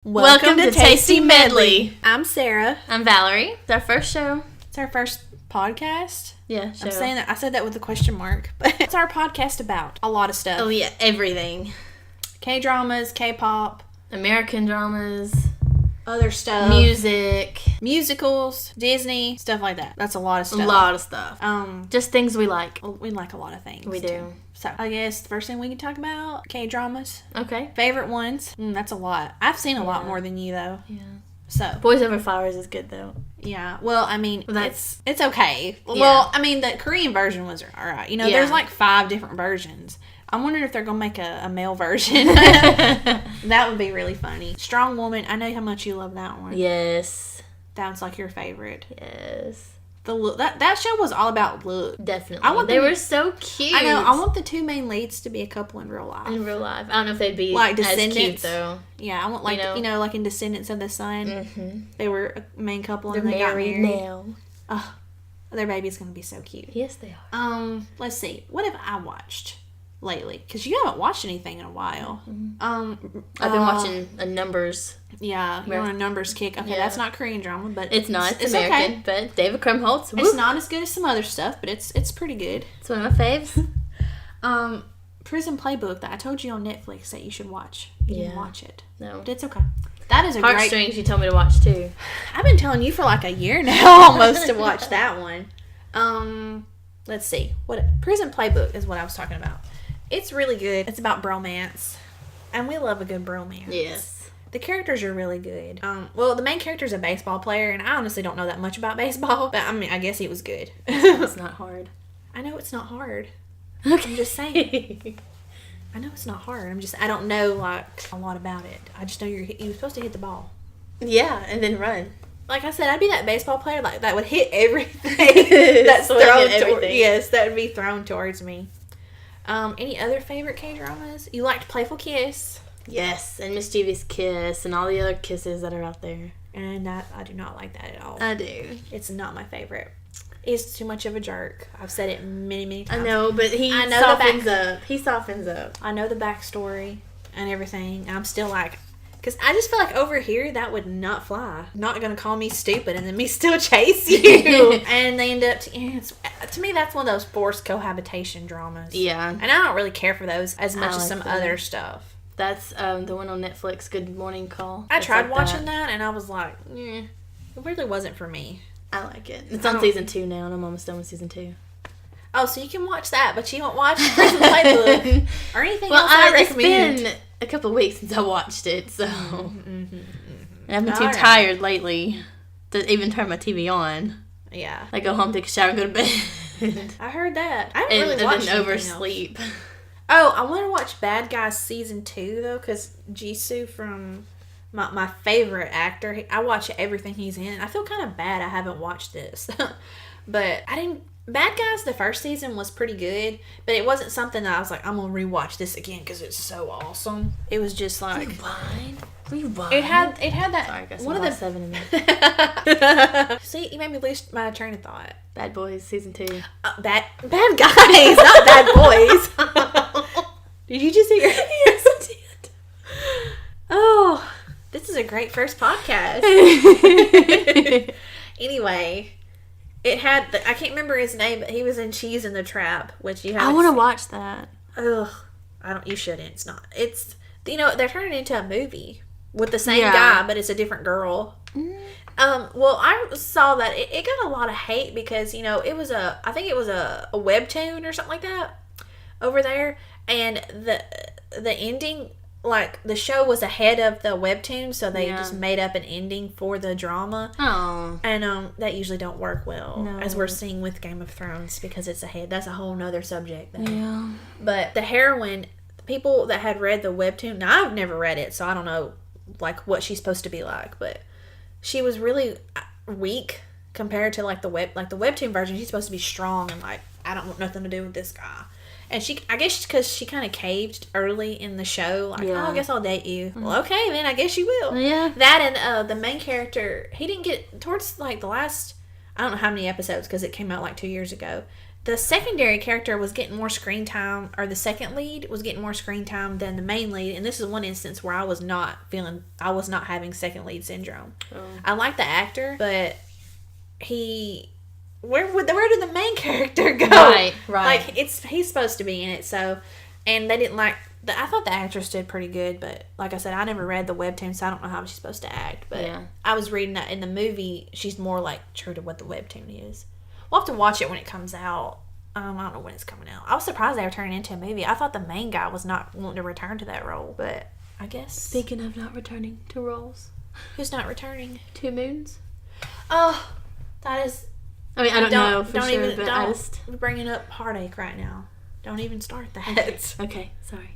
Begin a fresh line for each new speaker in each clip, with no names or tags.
Welcome to Tasty Medley.
I'm Sarah.
I'm Valerie. It's our first show.
It's our first podcast.
Yeah, show.
I'm saying that. I said that with a question mark. But what's our podcast about? A lot of stuff.
Oh, yeah, everything.
K-dramas, K-pop.
American dramas.
Other stuff.
Music.
Musicals. Disney. Stuff like that. That's a lot of stuff.
A lot of stuff. Just things we like.
We like a lot of things.
We do.
So, I guess the first thing we can talk about, K-dramas.
Okay.
Favorite ones. That's a lot. I've seen a lot more than you, though.
Yeah.
So.
Boys Over Flowers is good, though.
Yeah. Well, I mean,
it's
okay.
Yeah.
Well, I mean, the Korean version was alright. You know, there's like 5 different versions. I'm wondering if they're going to make a male version. That would be really funny. Strong Woman. I know how much you love that one.
Yes.
That was like your favorite.
Yes.
The look, that show was all about look.
Definitely. They were so cute.
I know. I want the 2 main leads to be a couple in real life.
In real life. I don't know if they'd be
like
as
Descendants.
cute, though.
Yeah, I want like, you know, like in Descendants of the Sun.
Mm-hmm.
They were a main couple and
They're
they got
married
married.
now.
Oh, their baby's going to be so cute.
Yes, they are.
Let's see. What have I watched lately? Because you haven't watched anything in a while.
Mm-hmm. I've been watching a Numbers.
Yeah, you're on a Numbers kick. Okay, that's not Korean drama, but
it's not. It's American, okay. But David Krumholtz.
It's not as good as some other stuff, but it's pretty good.
It's one of my faves.
Prison Playbook that I told you on Netflix that you should watch. You didn't watch it.
No,
but it's okay. That is a great.
Heartstrings. You told me to watch too.
I've been telling you for like a year now, almost, to watch that one. Let's see. Prison Playbook is what I was talking about. It's really good. It's about bromance, and we love a good bromance.
Yes.
The characters are really good. Well, the main character is a baseball player, and I honestly don't know that much about baseball, but I mean, I guess he was good.
It's not hard.
I know it's not hard.
Okay.
I'm just saying. I know it's not hard. I don't know like a lot about it. I just know you're supposed to hit the ball.
Yeah, and then run.
Like I said, I'd be that baseball player like that would hit everything that's thrown everything. Yes, that would be thrown towards me. Any other favorite K-dramas? You liked Playful Kiss.
Yes, and Mischievous Kiss and all the other kisses that are out there.
And I do not like that at all.
I do.
It's not my favorite. He's too much of a jerk. I've said it many, many times.
I know, but he softens up. He softens up.
I know the backstory and everything. And I'm still like, because I just feel like over here that would not fly. Not going to call me stupid and then me still chase you. And they end up, to me, that's one of those forced cohabitation dramas.
Yeah.
And I don't really care for those as much as some other stuff.
That's the one on Netflix, Good Morning Call.
I tried watching that and I was like, it really wasn't for me.
I like it. It's on season 2 now and I'm almost done with season 2.
Oh, so you can watch that, but you won't watch Prison Playbook or anything else I recommend.
It's been a couple of weeks since I watched it, so. And I've been too tired lately to even turn my TV on.
Yeah.
I go home, take a shower, and go to bed.
I heard that. I haven't really watched
and oversleep.
Oh, I want to watch Bad Guys season 2 though, because Jisoo from my favorite actor. I watch everything he's in. I feel kind of bad I haven't watched this, but I didn't. Bad Guys, the first season was pretty good, but it wasn't something that I was like, I'm gonna rewatch this again because it's so awesome. It was just like
Rewind.
It had that.
Sorry, I got
one of the
7 in there.
See, you made me lose my train of thought.
Bad Boys season 2.
Bad Guys, not Bad Boys. Did you just hear?
Yes, I did.
Oh, this is a great first podcast. Anyway, it had I can't remember his name, but he was in Cheese in the Trap, which you have.
I want to watch that.
Ugh, you shouldn't. It's not. It's they're turning it into a movie with the same guy, but it's a different girl. Well, I saw that it got a lot of hate because it was I think it was a webtoon or something like that over there, and the ending, like the show was ahead of the webtoon, so they just made up an ending for the drama.
Oh,
and that usually don't work well, as we're seeing with Game of Thrones, because it's ahead. That's a whole nother subject though.
Yeah.
But the heroine, people that had read the webtoon, now I've never read it, so I don't know like what she's supposed to be like, but she was really weak compared to like the webtoon version. She's supposed to be strong and like, I don't want nothing to do with this guy. And I guess because she kind of caved early in the show, like, oh, I guess I'll date you. Well, okay, then I guess you will.
Yeah.
That and the main character, he didn't get towards like the last, I don't know how many episodes because it came out like 2 years ago. the secondary character was getting more screen time, or the second lead was getting more screen time than the main lead. And this is one instance where I was not having second lead syndrome. Oh. I like the actor, but where did the main character go?
Right.
Like, he's supposed to be in it, so, and they didn't like, I thought the actress did pretty good, but like I said, I never read the webtoon, so I don't know how she's supposed to act, but yeah. I was reading that in the movie, she's more like true to what the webtoon is. We'll have to watch it when it comes out. I don't know when it's coming out. I was surprised they were turning into a movie. I thought the main guy was not wanting to return to that role, but I guess.
Speaking of not returning to roles.
Who's not returning?
2 Moons.
Oh, that is.
I mean, I don't know for sure, but I just.
We're bringing up heartache right now. Don't even start that.
Okay, sorry.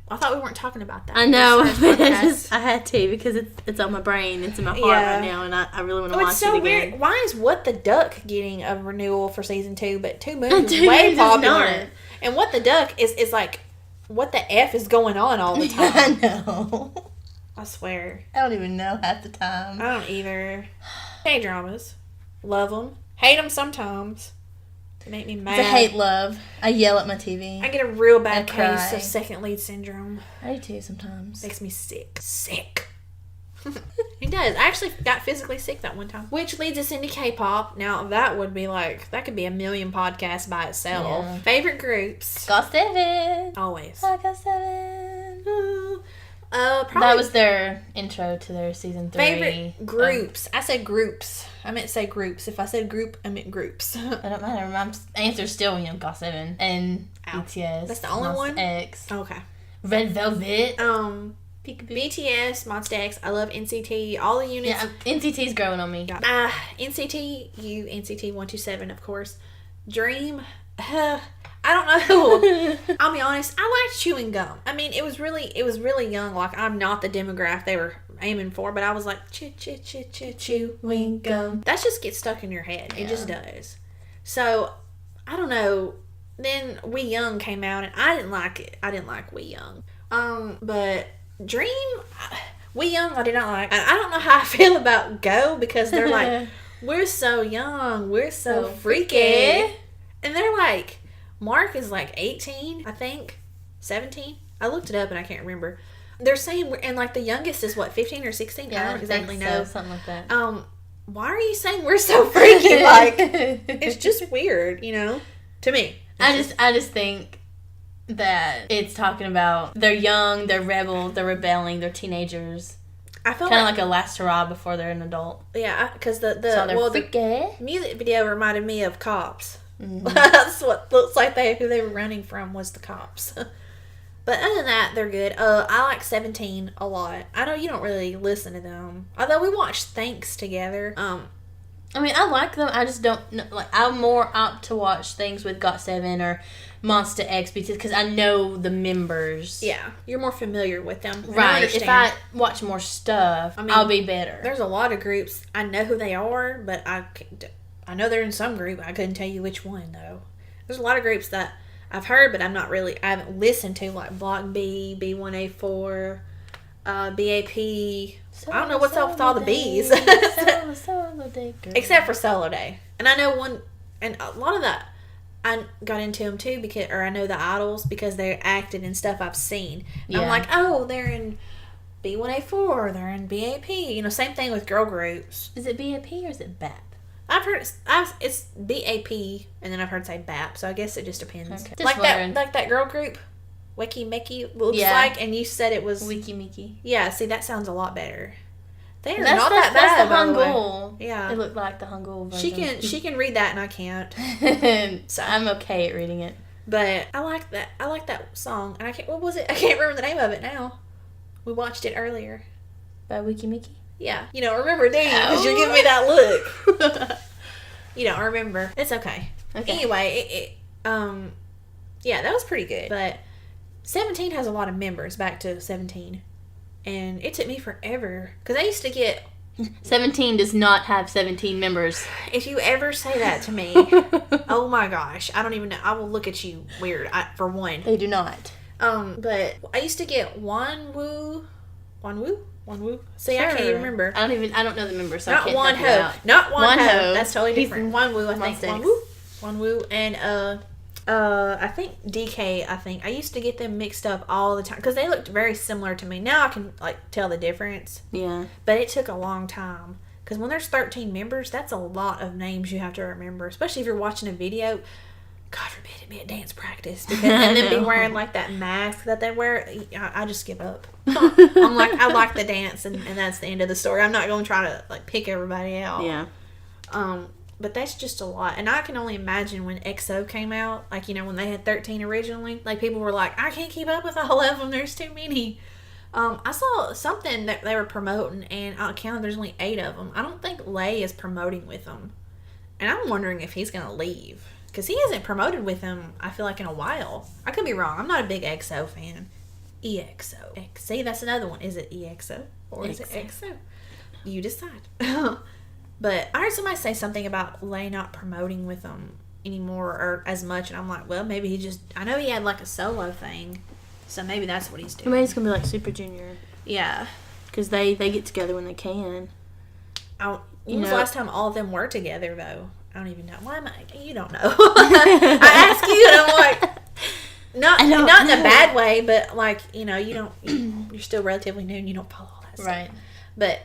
I thought we weren't talking about that.
I know, but I had to because it's on my brain. It's in my heart right now, and I really want to watch
it's so
it again.
Weird. Why is What the Duck getting a renewal for season 2, but 2 Moons is way popular? And What the Duck is like, what the F is going on all the time?
I know.
I swear.
I don't even know half the time.
I don't either. K-dramas. Love them. Hate them sometimes. They make me mad.
It's a hate-love. I yell at my TV.
I get a real bad case of second lead syndrome.
I do too sometimes.
Makes me sick. Sick. It does. I actually got physically sick that one time. Which leads us into K-pop. Now, that would be like, that could be a million podcasts by itself. Yeah. Favorite groups?
GOT7.
Always.
GOT7.
Probably
that was their intro to their season 3.
Favorite groups. I said groups. I meant to say groups. If I said group, I meant groups.
It don't matter. My answer's still, GOT7 and BTS.
That's the only one?
X.
Okay.
Red Velvet.
BTS, Monsta X. I love NCT. All the units.
Yeah, NCT's growing on me.
NCT 127, of course. Dream. I don't know. I'll be honest. I liked chewing gum. I mean, it was really young. Like, I'm not the demographic they were aiming for, but I was like, chewing gum. That just gets stuck in your head. Yeah. It just does. So, I don't know. Then We Young came out, and I didn't like it. I didn't like We Young. But Dream, We Young, I did not like. I don't know how I feel about Go, because they're like, we're so young, we're so freaky, and they're like. Mark is like 18, I think. 17? I looked it up and I can't remember. They're saying, and like the youngest is what, 15 or 16?
Yeah,
I don't exactly know.
Something like that.
Why are you saying we're so freaky? Like, it's just weird, to me.
I just think that it's talking about they're young, they're rebel, they're rebelling, they're teenagers.
I feel
kind of like a last hurrah before they're an adult.
Yeah, because the music video reminded me of Cops. Mm-hmm. That's what looks like who they were running from was the Cops. But other than that, they're good. I like 17 a lot. I know you don't really listen to them, although we watched Thanks together.
I mean, I like them. I just don't know. Like, I'm more apt to watch things with GOT7 or Monsta X because I know the members.
Yeah, you're more familiar with them,
right? If I watch more stuff, I'll be better.
There's a lot of groups I know who they are, but I know they're in some group. I couldn't tell you which one, though. There's a lot of groups that I've heard, but I haven't listened to, like Block B, B1A4, BAP. I don't know what's up with all the Bs.
Solo Day, girl.
Except for Solo Day. And I know one, and a lot of that, I got into them too, or I know the idols because they're acted in stuff I've seen. And I'm like, oh, they're in B1A4, they're in BAP. Same thing with girl groups.
Is it BAP or is it BAP?
I've heard it's BAP, and then I've heard say BAP, so I guess it just depends.
Okay.
Like that girl group, Wiki Mickey looks like, and you said it was
Wiki Mickey.
Yeah, see, that sounds a lot better. They are not that bad.
That's the Hangul.
Yeah,
it looked like the Hangul version.
She can read that, and I can't.
So I'm okay at reading it.
But I like that. I like that song, and what was it? I can't remember the name of it now. We watched it earlier.
By Wiki Mickey.
Yeah. You don't remember, do you? Because you're giving me that look. You don't remember. It's okay. Anyway, yeah, that was pretty good. But 17 has a lot of members, back to 17. And it took me forever. Because I used to get...
17 does not have 17 members.
If you ever say that to me, oh my gosh, I don't even know. I will look at you weird, for one.
They do not.
But I used to get Wanwoo. See, sure. I can't even remember.
I don't know the members. So
Not Wonho. Not Wonho. That's totally different. Wanwoo, I think. Wonwoo, and I think DK. I used to get them mixed up all the time because they looked very similar to me. Now I can like tell the difference.
Yeah.
But it took a long time because when there's 13 members, that's a lot of names you have to remember, especially if you're watching a video. God forbid it be a dance practice because and then be wearing like that mask that they wear. I just give up. I'm like, I like the dance, and that's the end of the story. I'm not going to try to like pick everybody out.
Yeah.
But that's just a lot, and I can only imagine when EXO came out, like, you know, when they had 13 originally, like, people were like, I can't keep up with all of them, there's too many. I saw something that they were promoting, and I counted there's only 8 of them. I don't think Lay is promoting with them, and I'm wondering if he's going to leave, because he hasn't promoted with them, I feel like, in a while. I could be wrong, I'm not a big EXO fan. EXO. See, that's another one. Is it EXO, or is it EXO? You decide. But I heard somebody say something about Lay not promoting with them anymore or as much, and I'm like, well, maybe he just... I know he had like a solo thing, so maybe that's what he's doing.
Maybe it's going to be like Super Junior.
Yeah.
Because they get together when they can.
When was the last time all of them were together, though? I don't even know. Why am I... You don't know. I ask you, and I'm like... Not in a bad way, but like, you know, you don't... You're still relatively new, and you don't follow all that stuff.
Right.
But...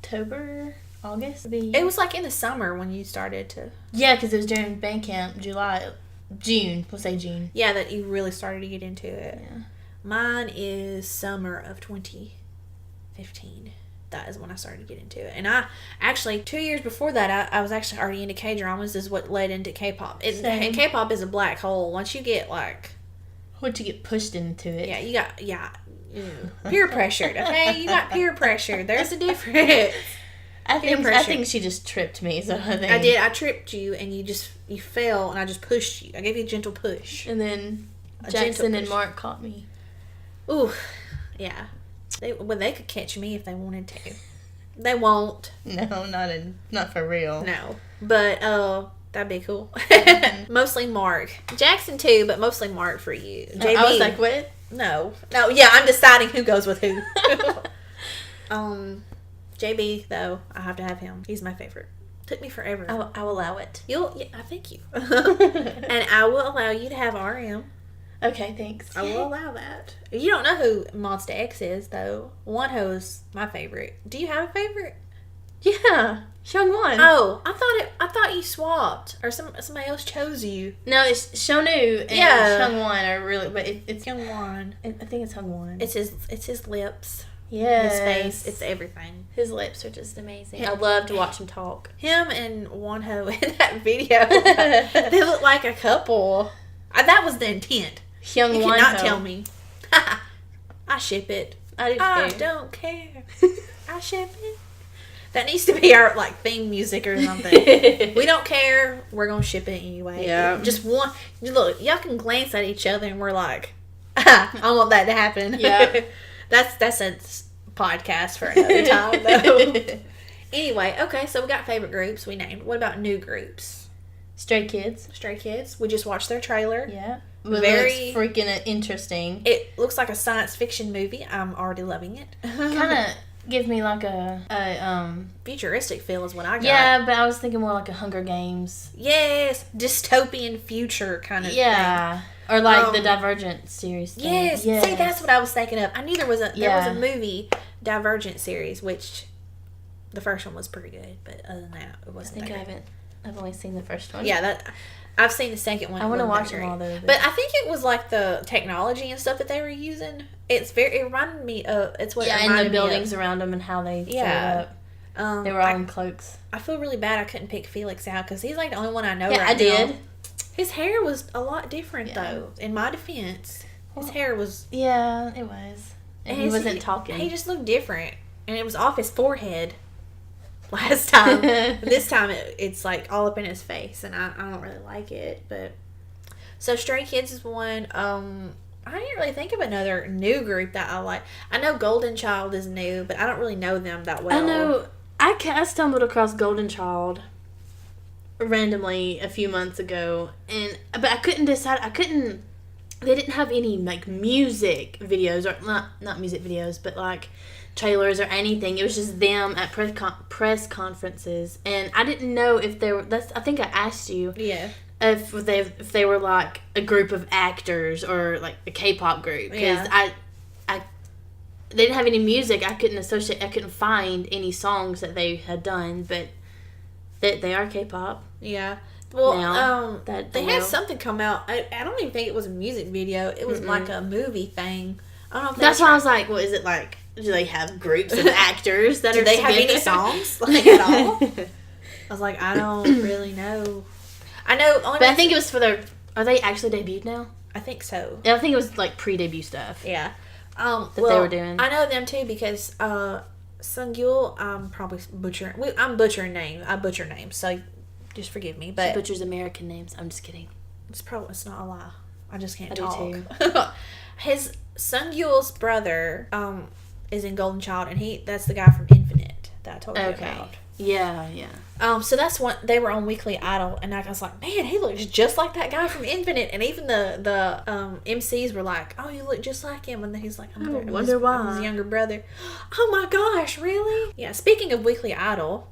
October, August.
It was like in the summer when you started to.
Yeah, because it was during band camp, June. We'll say June.
Yeah, that you really started to get into it.
Yeah.
Mine is summer of 2015. That is when I started to get into it. And I actually 2 years before that, I was actually already into K-dramas. Is what led into K-pop. And K-pop is a black hole. Once you get like,
once you get pushed into it.
Yeah, you got. Peer pressured, okay? You got peer pressure. There's a difference.
I think she just tripped me. So I
did. I tripped you, and you fell, and I just pushed you. I gave you a gentle push.
And then Jackson and Mark caught me.
Ooh, yeah. They could catch me if they wanted to. They won't.
No, not for real.
No, but that'd be cool. Mostly Mark, Jackson too, but mostly Mark for you. JB.
I was like, what?
No, yeah, I'm deciding who goes with who. JB though, I have to have him. He's my favorite. Took me forever.
I will allow it.
I thank you. And I will allow you to have RM.
Okay, thanks.
I will allow that. You don't know who Monsta X is though. Wonho's my favorite. Do you have a favorite?
Yeah, Seungwon.
Oh, I thought you swapped, or somebody else chose you.
No, it's Shonu and Seungwon are really, but it's
Seungwon.
I think it's Seungwon.
It's his lips.
Yes.
His face. It's everything.
His lips are just amazing. I love to watch him talk.
Him and Wonho in that video, they look like a couple. That was the intent.
Young
you
Wonho.
cannot tell me. I ship it.
I
don't care. I ship it. That needs to be our like theme music or something. We don't care. We're gonna ship it anyway.
Yeah.
Just one. Look, y'all can glance at each other and we're like, I want that to happen.
Yeah.
That's a podcast for another time though. Anyway, okay. So we got favorite groups we named. What about new groups?
Stray Kids.
Stray Kids. We just watched their trailer.
Yeah.
Very
freaking interesting.
It looks like a science fiction movie. I'm already loving it.
Kind of gives me like a
futuristic feel is what I got.
Yeah, but I was thinking more like a Hunger Games.
Yes, dystopian future kind of thing.
Or like the Divergent series thing.
Yes. See, that's what I was thinking of. I knew there was a movie, Divergent series, which the first one was pretty good, but other than that, it wasn't.
I've only seen the first one.
Yeah, I've seen the second one.
I want to watch them all though.
But I think it was like the technology and stuff that they were using. It reminded me of. It's what.
Yeah, and the buildings around them and how they set up. They were all in cloaks.
I feel really bad I couldn't pick Felix out because he's like the only one I know.
Yeah,
right
I did.
Now. His hair was a lot different though. In my defense, his hair was.
Yeah, it was. And he wasn't talking.
He just looked different, and it was off his forehead. Last time, this time it's like all up in his face, and I don't really like it. But so Stray Kids is one. I didn't really think of another new group that I like. I know Golden Child is new, but I don't really know them that well.
I know. I stumbled across Golden Child randomly a few months ago, but I couldn't decide. They didn't have any like music videos, or not music videos, but like trailers or anything. It was just them at press conferences, and I didn't know if they were. I think I asked you.
Yeah.
If they were like a group of actors or like a K-pop group, because they didn't have any music. I couldn't find any songs that they had done, but they are K-pop.
Yeah. Well,
now,
they had something come out. I don't even think it was a music video. It was like a movie thing. I don't know if
that's why I was like, well, is it like, do they have groups of actors that
do
are
they have any songs like at all? I was like, I don't really know. I know,
but I think it was for their. Are they actually debuted now?
I think so.
Yeah, I think it was like pre-debut stuff.
Yeah.
That they were doing.
I know them too because Sungyul. I'm probably butchering. I'm butchering names. I butcher names, so just forgive me. But
she butchers American names. I'm just kidding.
It's not a lie. I just can't
talk.
Do too. His Sungyul's brother is in Golden Child, and that's the guy from Infinite that I told you about.
Yeah, yeah.
So that's what they were on Weekly Idol, and I was like, man, he looks just like that guy from Infinite, and even the MCs were like, oh, you look just like him, and then he's like,
I wonder why.
His younger brother. Oh my gosh, really? Yeah. Speaking of Weekly Idol,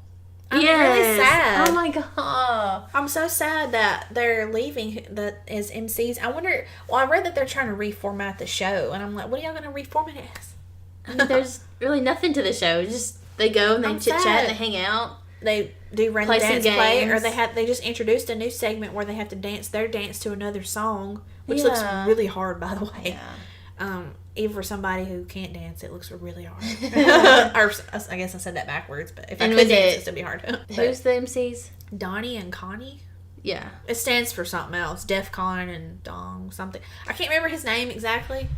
I'm really sad.
Oh my god,
I'm so sad that they're leaving as MCs. I wonder. Well, I read that they're trying to reformat the show, and I'm like, what are y'all going to reformat it as?
I mean, there's really nothing to the show. Just they go and they chit chat, they hang out,
they do random dance play, or they just introduced a new segment where they have to dance their dance to another song, which looks really hard, by the way.
Yeah.
Even for somebody who can't dance, it looks really hard. Or I guess I said that backwards, but if I could dance, it'd still be hard.
Who's the MCs?
Donnie and Connie.
Yeah,
it stands for something else. DEFCON and Dong something. I can't remember his name exactly,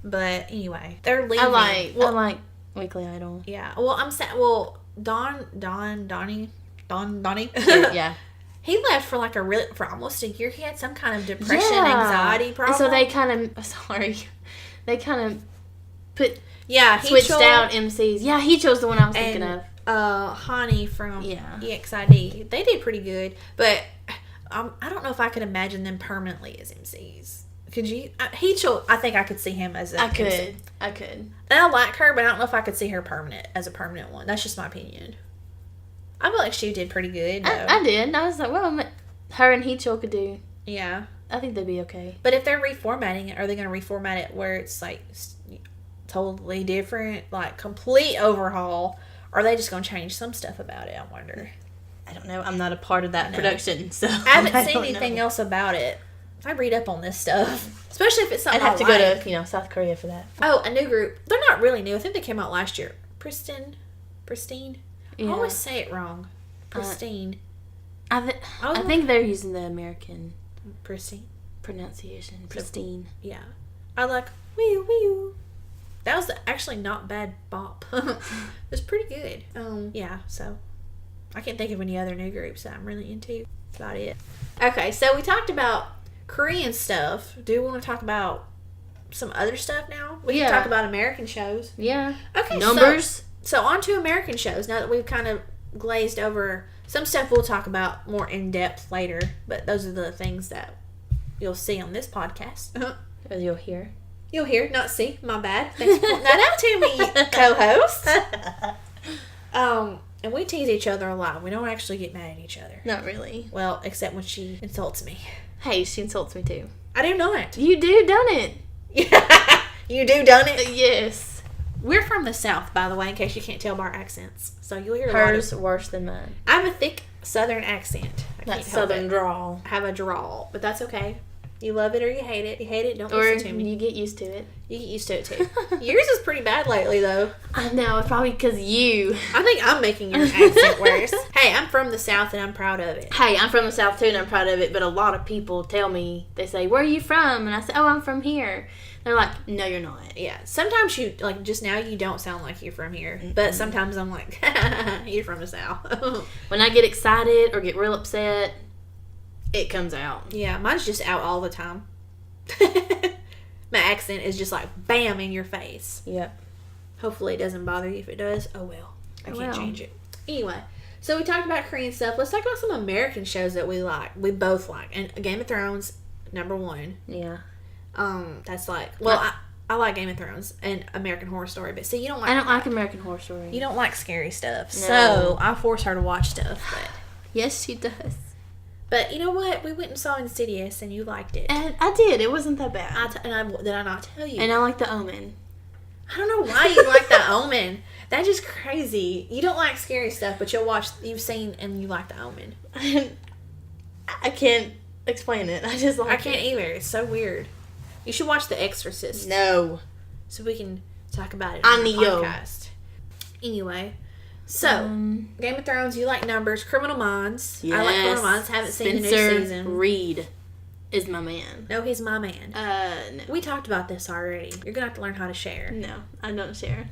but anyway, they're leaving.
I like Weekly Idol.
Yeah. Well, I'm sad. Well, Donnie.
Yeah.
He left for for almost a year. He had some kind of depression, anxiety problem.
And so they kind of, they kind of switched out MCs. Yeah, he chose the one I was thinking of.
Hani from EXID. They did pretty good, but I don't know if I could imagine them permanently as MCs. Could you? I think I could see him as a MC.
I could.
And I like her, but I don't know if I could see her as a permanent one. That's just my opinion. I feel like she did pretty good.
I did. I was like, well, her and Heechul could do.
Yeah.
I think they'd be okay.
But if they're reformatting it, are they going to reformat it where it's like totally different, like complete overhaul? Or are they just going to change some stuff about it? I wonder.
I don't know. I'm not a part of that production, so
I haven't seen anything else about it. I read up on this stuff, especially if it's something
I'd have to go to South Korea for that.
Oh, a new group. They're not really new. I think they came out last year. Pristine. Yeah. I always say it wrong. Pristine.
I think they're using the American
Pristine
pronunciation. Pristine.
Yeah. I like wee wee. That was actually not bad bop. It was pretty good. Yeah. So I can't think of any other new groups that I'm really into. That's about it. Okay, so we talked about Korean stuff. Do you want to talk about some other stuff now? We can talk about American shows.
Yeah.
Okay.
Numbers.
So on to American shows. Now that we've kind of glazed over some stuff, we'll talk about more in depth later. But those are the things that you'll see on this podcast.
You'll hear.
You'll hear, not see. My bad. Thanks for pointing that out to me, co-host. And we tease each other a lot. We don't actually get mad at each other.
Not really.
Well, except when she insults me.
Hey, she insults me too.
I do not.
You do done it.
You do done it?
Yes.
We're from the South, by the way, in case you can't tell by our accents. So you'll hear
hers worse than mine.
I have a thick Southern accent.
That Southern drawl.
I have a drawl, but that's okay. You love it or you hate it. You hate it, don't listen to me.
Or you get used to it.
You get used to it too. Yours is pretty bad lately, though.
I know. It's probably because you.
I think I'm making your accent worse. Hey, I'm from the South and I'm proud of it.
Hey, I'm from the South too and I'm proud of it. But a lot of people tell me, they say, where are you from? And I say, oh, I'm from here. They're like, no, you're not.
Yeah. Sometimes you, like just now, you don't sound like you're from here. Mm-hmm. But sometimes I'm like, you're from the South.
When I get excited or get real upset, it comes out.
Yeah, mine's just out all the time. My accent is just like bam in your face.
Yep.
Hopefully it doesn't bother you. If it does, oh well. I can't change it. Anyway, so we talked about Korean stuff. Let's talk about some American shows that we like. We both like. And Game of Thrones, number one.
Yeah.
That's like, well, I like Game of Thrones and American Horror Story, but see, you don't like.
I don't like American Horror Story.
You don't like scary stuff,
No.
so I force her to watch stuff. But
Yes, she does.
But you know what? We went and saw Insidious, and you liked it.
And I did. It wasn't that bad.
Did I not tell you?
And I like The Omen.
I don't know why you like The Omen. That's just crazy. You don't like scary stuff, but you've seen and you like The Omen.
I can't explain it. I just like
I can't either. It's so weird. You should watch The Exorcist.
No.
So we can talk about it
On
on the
the yo.
podcast. Anyway, so Game of Thrones, you like numbers. Criminal Minds.
Yes.
I like Criminal Minds. Haven't seen the new
Spencer
season.
Reed is my man.
No, he's my man.
No.
We talked about this already. You're gonna have to learn how to share.
No, I don't share.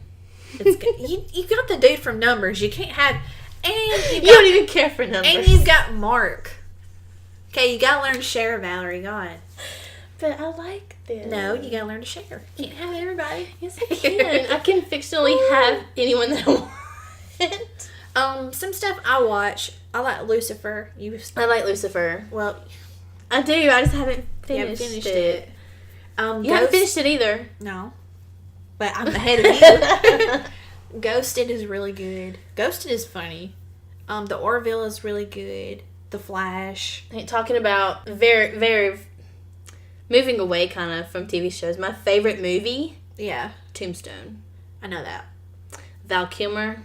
It's good. You got the dude from Numbers. You can't have. And
You don't even care for numbers.
And you've got Mark. Okay, you gotta learn to share, Valerie. God.
But I like this.
No, you gotta learn to share. You can't have everybody.
Yes, I can. I can fictionally have anyone that I want.
Some stuff I watch. I like Lucifer.
I like Lucifer.
Well,
I do. I just haven't
you
finished,
haven't finished
it. You haven't
Ghost-
finished it either.
No. But I'm ahead of you. Ghosted is really good. Ghosted is funny. The Orville is really good. The Flash.
Talking about very, very moving away kind of from TV shows. My favorite movie,
Yeah.
Tombstone.
I know that.
Val Kilmer.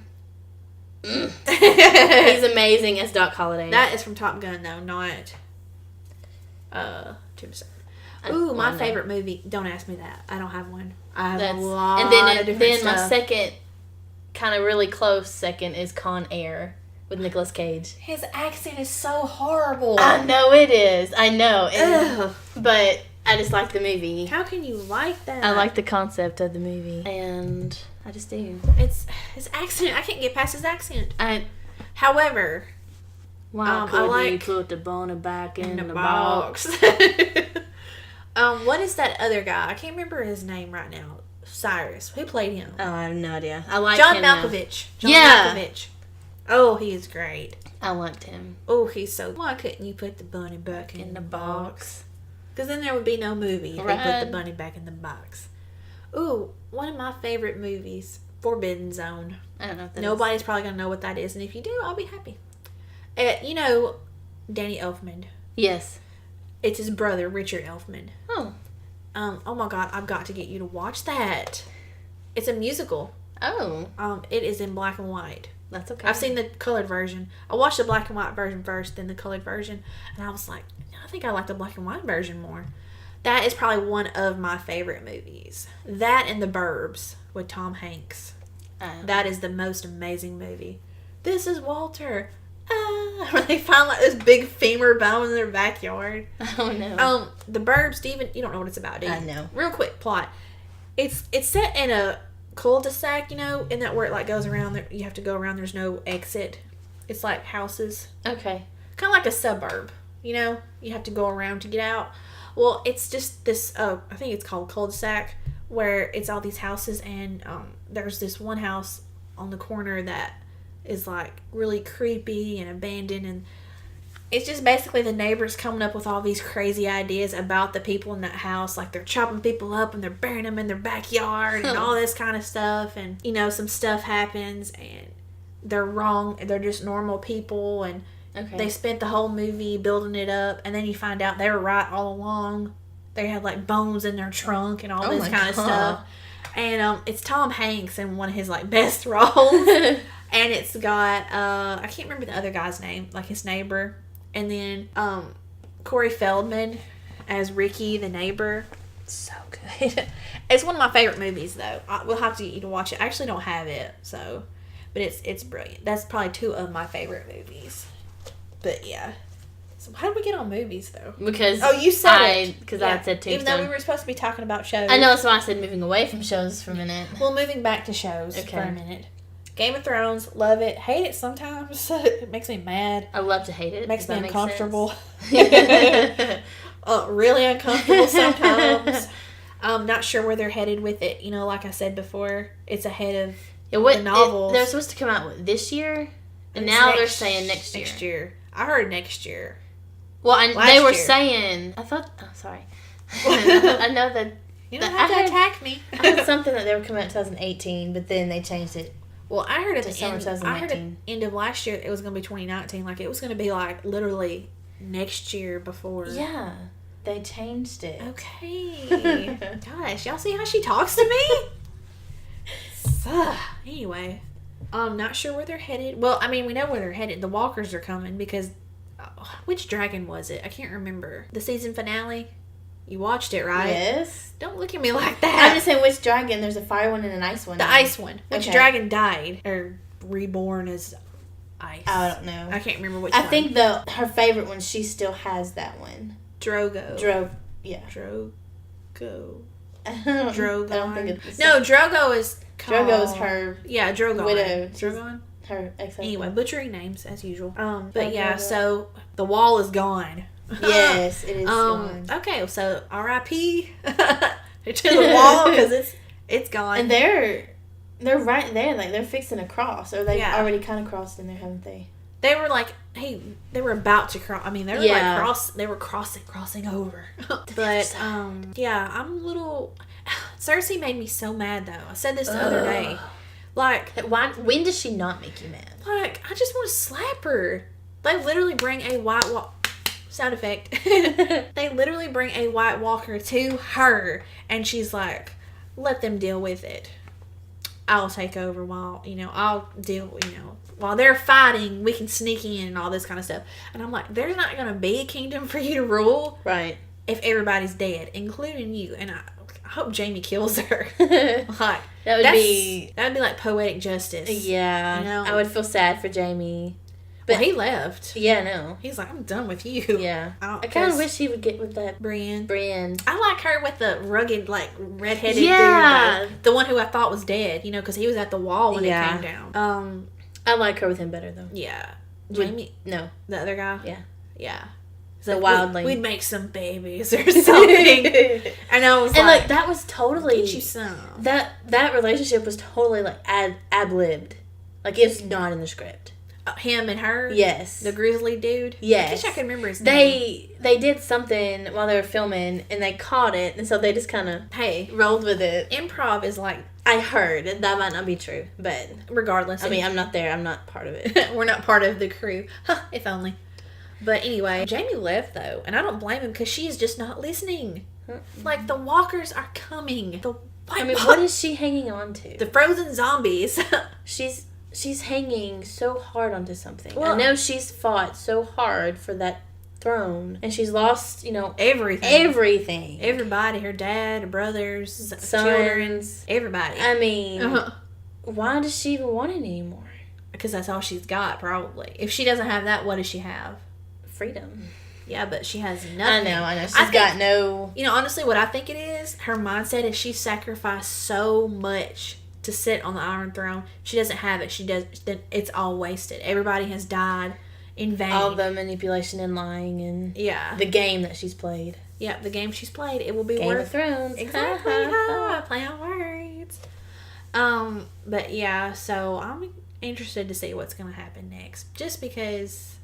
He's amazing as Doc Holliday.
That is from Top Gun, though, not Tombstone. Ooh, my favorite movie. Don't ask me that. I don't have one. I have a lot
and then
of different
then my
stuff.
second, kind of really close second, is Con Air with Nicolas Cage.
His accent is so horrible.
I know it is. I know.
Ugh.
But I just like the movie.
How can you like that?
I like the concept of the movie, and I just do.
It's his accent. I can't get past his accent.
I
However,
why
I
could
like
you put the boner back in the
box.
box?
What is that other guy? I can't remember his name right now. Cyrus. Who played him?
Oh, I have no idea. I like
John
him.
Malkovich. John
Yeah.
Malkovich. Oh, he is great.
I liked him
Oh, he's so. Why couldn't you put the bunny back in the box? Because then there would be no movie if they put the bunny back in the box. Ooh, one of my favorite movies, Forbidden Zone.
I don't know. If that
Nobody's probably going to know what that is, and if you do, I'll be happy. You know, Danny Elfman.
Yes.
It's his brother, Richard Elfman.
Oh.
Oh my God, I've got to get you to watch that. It's a musical.
Oh.
It is in black and white.
That's okay.
I've seen the colored version. I watched the black and white version first, then the colored version, and I was like, I think I like the black and white version more. That is probably one of my favorite movies. That and The Burbs with Tom Hanks. That is the most amazing movie. This is Walter. When they find like this big femur bone in their backyard.
Oh no.
The Burbs, Steven, you don't know what it's about, do you?
I know.
Real quick plot. It's set in a cul-de-sac, you know, and that where it like goes around there, you have to go around, there's no exit. It's like houses.
Okay.
Kind of like a suburb, you know? You have to go around to get out. Well, it's just this, I think it's called cul-de-sac, where it's all these houses, and there's this one house on the corner that is like really creepy and abandoned, and it's just basically the neighbors coming up with all these crazy ideas about the people in that house. Like they're chopping people up and they're burying them in their backyard and all this kind of stuff. And, you know, some stuff happens and they're wrong. They're just normal people. And they spent the whole movie building it up. And then you find out they were right all along. They had like bones in their trunk and all this kind of stuff. And it's Tom Hanks in one of his like best roles. And it's got, I can't remember the other guy's name, like his neighbor. And then Corey Feldman as Ricky, the neighbor. So good. It's one of my favorite movies, though. We'll have to get you to watch it. I actually don't have it, so, but it's brilliant. That's probably two of my favorite movies. But yeah. So how did we get on movies, though?
Because
you said it.
Because I said Tombstone.
Even though we were supposed to be talking about shows.
I know, that's why I said moving away from shows for a minute.
Well, moving back to shows for a minute. Game of Thrones, love it. Hate it sometimes. It makes me mad.
I love to hate it.
Makes me uncomfortable. Really uncomfortable sometimes. I'm not sure where they're headed with it. You know, like I said before, it's ahead of the novels.
They're supposed to come out this year, and now they're saying next year.
Next year. I heard next year.
Well, they were saying. I thought. Oh, sorry. I know that
You don't have to attack me.
I heard something that they were coming out in 2018, but then they changed it.
Well, I heard at the
summer
end.
2019.
I heard at the end of last year it was going to be 2019. Like it was going to be like literally next year before.
Yeah, they changed it.
Okay. Gosh, y'all see how she talks to me? Anyway, I'm not sure where they're headed. Well, I mean, we know where they're headed. The Walkers are coming because which dragon was it? I can't remember. The season finale. You watched it, right?
Yes.
Don't look at me like that.
I'm just saying which dragon. There's a fire one and an ice one.
The ice one. Which
Okay.
dragon died or reborn as ice?
I don't know.
I can't remember which one.
I think her favorite one. She still has that one.
Drogo.
Yeah.
Drogo.
Drogon. I don't think it's
no. Drogo is called...
Drogo is her.
Yeah, Drogon.
Widow.
Drogon.
Her ex.
Anyway, butchering names as usual. But yeah,
Drogo.
So the wall is gone.
Yes, it is gone.
Okay, so R.I.P. to the wall because it's gone.
And they're right there, like they're fixing a cross, or they've
Yeah.
already kind of crossed in there, haven't they?
They were like, hey, they were about to cross. I mean, they were
Yeah.
like they were crossing over. But yeah, I'm a little. Cersei made me so mad though. I said this the other day. Like,
When does she not make you mad?
like I just want to slap her. They literally bring a White Walker. Sound effect. They literally bring a White Walker to her, and she's like, "Let them deal with it. I'll take over while I'll deal. While they're fighting, we can sneak in and all this kind of stuff." And I'm like, "There's not gonna be a kingdom for you to rule,
Right.
if everybody's dead, including you." And I hope Jaime kills her. Like
That would be
like poetic justice.
Yeah. I would feel sad for Jaime.
But he left.
Yeah, no.
He's like, "I'm done with you."
Yeah. I kind of wish he would get with that
Brienne.
I
I like her with the rugged, like, redheaded
Yeah.
dude. The one who I thought was dead, because he was at the wall when
Yeah.
it came down.
I like her with him better, though.
Yeah.
Would-
Jaime,
No.
the other guy?
Yeah.
Yeah.
The wildling.
We'd make some babies or something. And I was
And,
like,
that was totally...
get you some.
That relationship was totally, like, ad-libbed. Like, it's not in the script.
Him and her?
Yes.
The grizzly dude?
Yes.
I wish I could remember his name.
They did something while they were filming, and they caught it, and so they just kind of
Hey,
rolled with it.
improv is like,
I heard, and that might not be true, but...
regardless.
I mean, I'm not there. I'm not part of it.
We're not part of the crew. If only. But anyway, Jaime left though, and I don't blame him because she is just not listening. Like, the walkers are coming.
What is she hanging on to?
The frozen zombies.
She's hanging so hard onto something.
Well,
I know she's fought so hard for that throne, and she's lost,
everything.
everything.
Everybody, her dad, her brothers,
Sons.
children, everybody.
I mean, why does she even want it anymore?
Because that's all she's got, probably. If she doesn't have that, what does she have?
Freedom.
Yeah, but she has nothing.
I know. She's got no...
Honestly, what I think it is, her mindset is she sacrificed so much to sit on the Iron Throne. She doesn't have it. Then it's all wasted. Everybody has died in vain.
All the manipulation and lying and the game that she's played.
Yeah, the game she's played. It will be
Game
worth
of Thrones.
Exactly. Play on words. But yeah, so I'm interested to see what's going to happen next. Just because,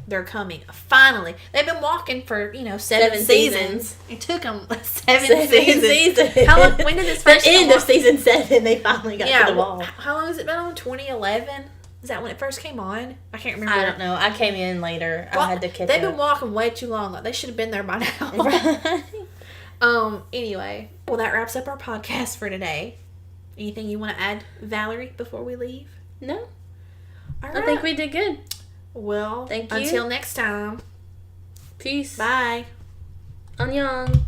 they're coming. Finally. They've been walking for, 7 seasons. It took them 7 seasons. How long? When did this first
The end
come
of season 7, they finally got to the wall.
How long has it been on? 2011? Is that when it first came on? I can't remember.
I don't know. I came in later.
Well,
I had to catch
They've
up.
been walking way too long. Like, they should have been there by now.
Right.
Anyway. Well, that wraps up our podcast for today. Anything you want to add, Valerie, before we leave?
No.
All
I
right.
think we did good.
Well,
Thank you.
Until next time.
Peace.
Bye.
Annyeong.